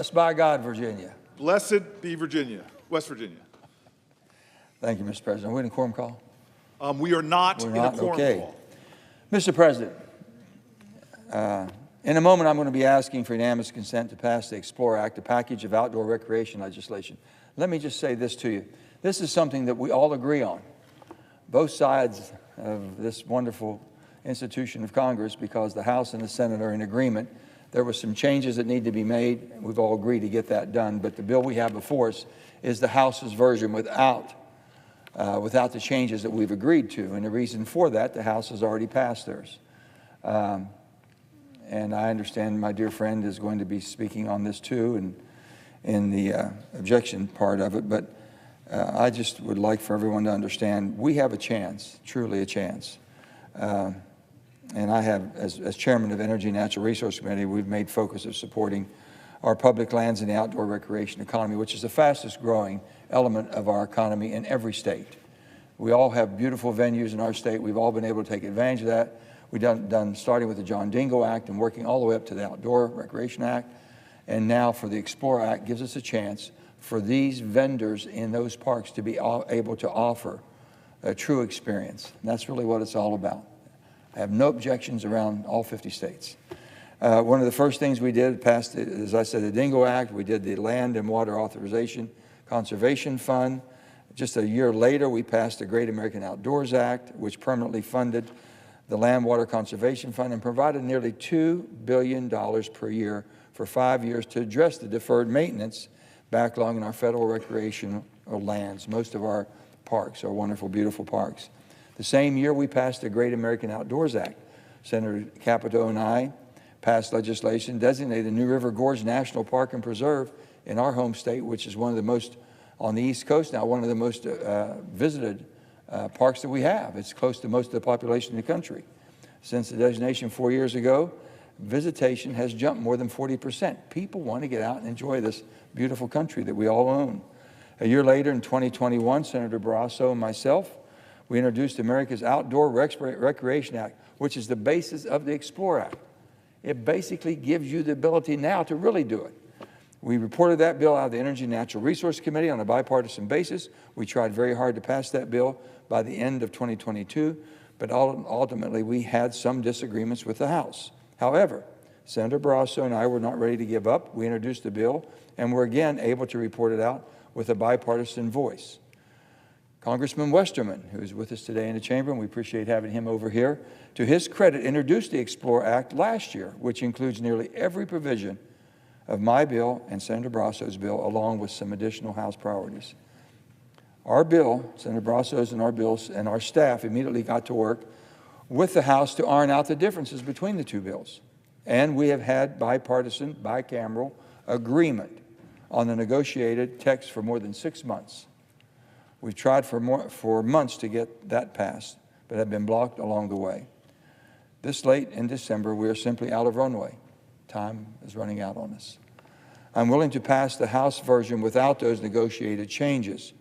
Blessed by God, Virginia. Blessed be Virginia, West Virginia. Thank you, Mr. President. Are we in a quorum call? We are not in a quorum okay. call. Mr. President, in a moment I'm going to be asking for unanimous consent to pass the Explore Act, a package of outdoor recreation legislation. Let me just say this to you. This is something that we all agree on, both sides of this wonderful institution of Congress, because the House and the Senate are in agreement. There were some changes that need to be made. We've all agreed to get that done, but the bill we have before us is the House's version without the changes that we've agreed to. And the reason for that, the House has already passed theirs. And I understand my dear friend is going to be speaking on this too, and in the objection part of it. But I just would like for everyone to understand we have a chance, truly a chance. And I have, as chairman of the Energy and Natural Resource Committee, we've made focus of supporting our public lands and the outdoor recreation economy, which is the fastest growing element of our economy in every state. We all have beautiful venues in our state. We've all been able to take advantage of that. We've done starting with the John Dingell Act and working all the way up to the Outdoor Recreation Act. And now for the Explore Act gives us a chance for these vendors in those parks to be able to offer a true experience. And that's really what it's all about. I have no objections around all 50 states. One of the first things we did, passed, as I said, the Dingell Act. We did the Land and Water Authorization Conservation Fund. Just a year later, we passed the Great American Outdoors Act, which permanently funded the Land Water Conservation Fund and provided nearly $2 billion per year for 5 years to address the deferred maintenance backlog in our federal recreational lands. Most of our parks are wonderful, beautiful parks. The same year, we passed the Great American Outdoors Act. Senator Capito and I passed legislation designating the New River Gorge National Park and Preserve in our home state, which is one of the most, on the East Coast now, one of the most visited parks that we have. It's close to most of the population in the country. Since the designation 4 years ago, visitation has jumped more than 40%. People want to get out and enjoy this beautiful country that we all own. A year later, in 2021, Senator Barrasso and myself, we introduced America's Outdoor Recreation Act, which is the basis of the Explore Act. It basically gives you the ability now to really do it. We reported that bill out of the Energy and Natural Resource Committee on a bipartisan basis. We tried very hard to pass that bill by the end of 2022, but ultimately we had some disagreements with the House. However, Senator Barrasso and I were not ready to give up. We introduced the bill and were again able to report it out with a bipartisan voice. Congressman Westerman, who is with us today in the chamber, and we appreciate having him over here, to his credit, introduced the Explore Act last year, which includes nearly every provision of my bill and Senator Barrasso's bill, along with some additional House priorities. Our bill, Senator Barrasso's and our bills, and our staff immediately got to work with the House to iron out the differences between the two bills. And we have had bipartisan, bicameral agreement on the negotiated text for more than 6 months. We've tried for months to get that passed, but have been blocked along the way. This late in December, we are simply out of runway. Time is running out on us. I'm willing to pass the House version without those negotiated changes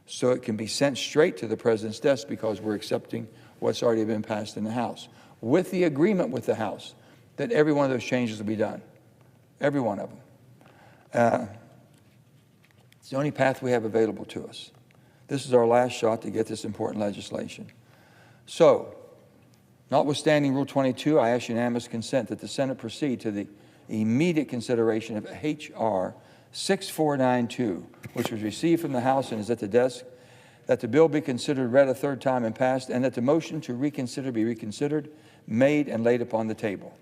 so it can be sent straight to the President's desk, because we're accepting what's already been passed in the House, with the agreement with the House that every one of those changes will be done, every one of them. It's the only path we have available to us. This is our last shot to get this important legislation. So, notwithstanding Rule 22, I ask unanimous consent that the Senate proceed to the immediate consideration of H.R. 6492, which was received from the House and is at the desk, that the bill be considered read a third time and passed, and that the motion to reconsider be reconsidered, made, and laid upon the table.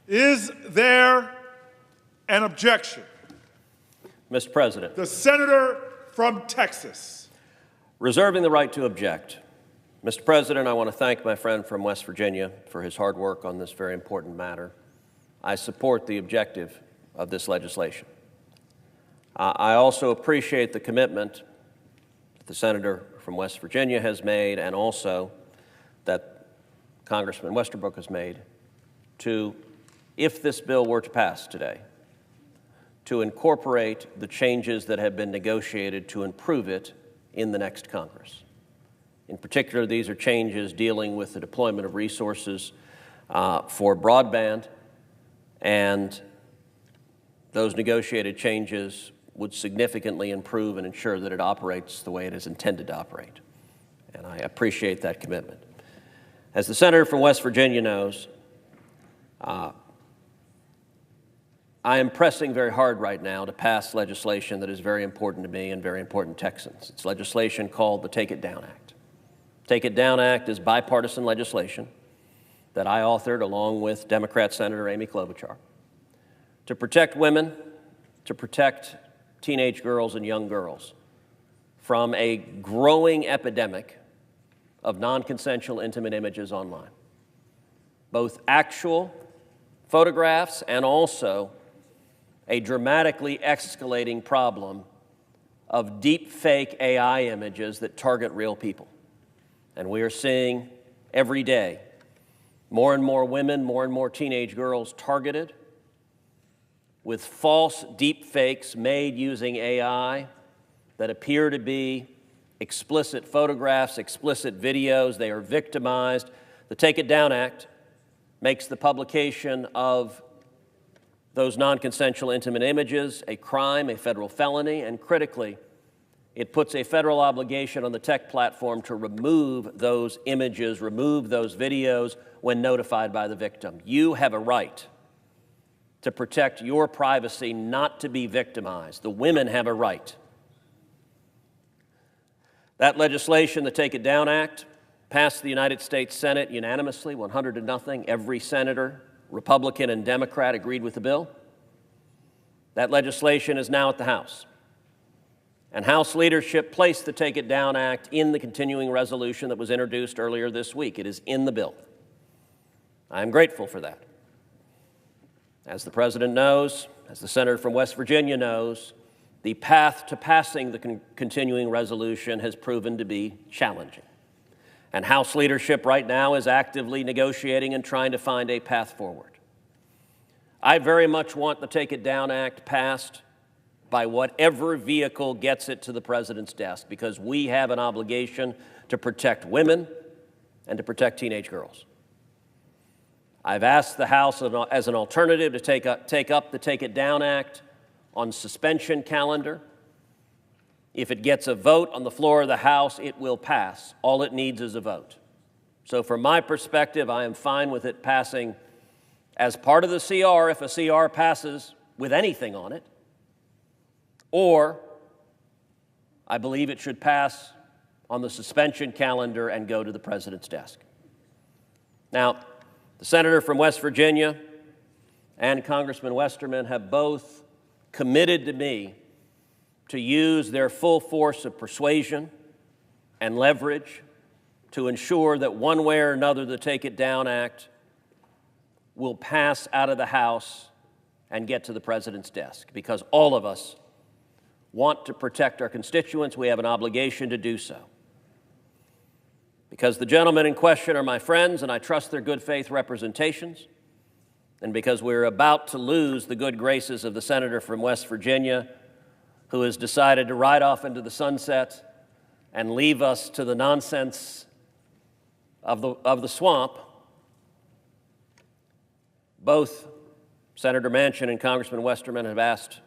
Is there an objection? Mr. President. The senator from Texas. Reserving the right to object. Mr. President, I want to thank my friend from West Virginia for his hard work on this very important matter. I support the objective of this legislation. I also appreciate the commitment that the senator from West Virginia has made, and also that Congressman Westerbrook has made, to, if this bill were to pass today, to incorporate the changes that have been negotiated to improve it in the next Congress. In particular, these are changes dealing with the deployment of resources for broadband and those negotiated changes would significantly improve and ensure that it operates the way it is intended to operate. And I appreciate that commitment. As the senator from West Virginia knows, I am pressing very hard right now to pass legislation that is very important to me and very important to Texans. It's legislation called the Take It Down Act. Take It Down Act is bipartisan legislation that I authored along with Democrat Senator Amy Klobuchar to protect women, to protect teenage girls and young girls from a growing epidemic of non-consensual intimate images online, both actual photographs and also a dramatically escalating problem of deep fake AI images that target real people. And we are seeing every day more and more women, more and more teenage girls targeted with false deep fakes made using AI that appear to be explicit photographs, explicit videos. They are victimized. The Take It Down Act makes the publication of those non-consensual intimate images a crime, a federal felony, and critically, it puts a federal obligation on the tech platform to remove those images, remove those videos when notified by the victim. You have a right to protect your privacy, not to be victimized. The women have a right. That legislation, the Take It Down Act, passed the United States Senate unanimously, 100-0. Every senator, Republican and Democrat, agreed with the bill. That legislation is now at the House. And House leadership placed the Take It Down Act in the continuing resolution that was introduced earlier this week. It is in the bill. I am grateful for that. As the President knows, as the Senator from West Virginia knows, the path to passing the continuing resolution has proven to be challenging. And House leadership right now is actively negotiating and trying to find a path forward. I very much want the Take It Down Act passed by whatever vehicle gets it to the President's desk, because we have an obligation to protect women and to protect teenage girls. I've asked the House as an alternative to take up the Take It Down Act on suspension calendar. If it gets a vote on the floor of the House, it will pass. All it needs is a vote. So from my perspective, I am fine with it passing as part of the CR if a CR passes with anything on it, or I believe it should pass on the suspension calendar and go to the President's desk. Now, the Senator from West Virginia and Congressman Westerman have both committed to me to use their full force of persuasion and leverage to ensure that one way or another the Take It Down Act will pass out of the House and get to the President's desk, because all of us want to protect our constituents. We have an obligation to do so. Because the gentlemen in question are my friends and I trust their good faith representations, and because we're about to lose the good graces of the Senator from West Virginia who has decided to ride off into the sunset and leave us to the nonsense of the swamp, both Senator Manchin and Congressman Westerman have asked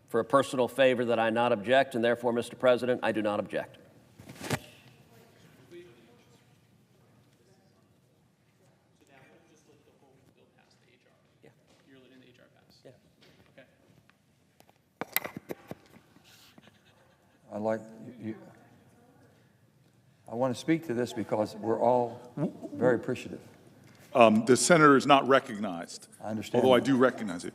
for a personal favor that I not object, and therefore, Mr. President, I do not object. I want to speak to this because we're all very appreciative. The senator is not recognized. I understand Although I that. do recognize it.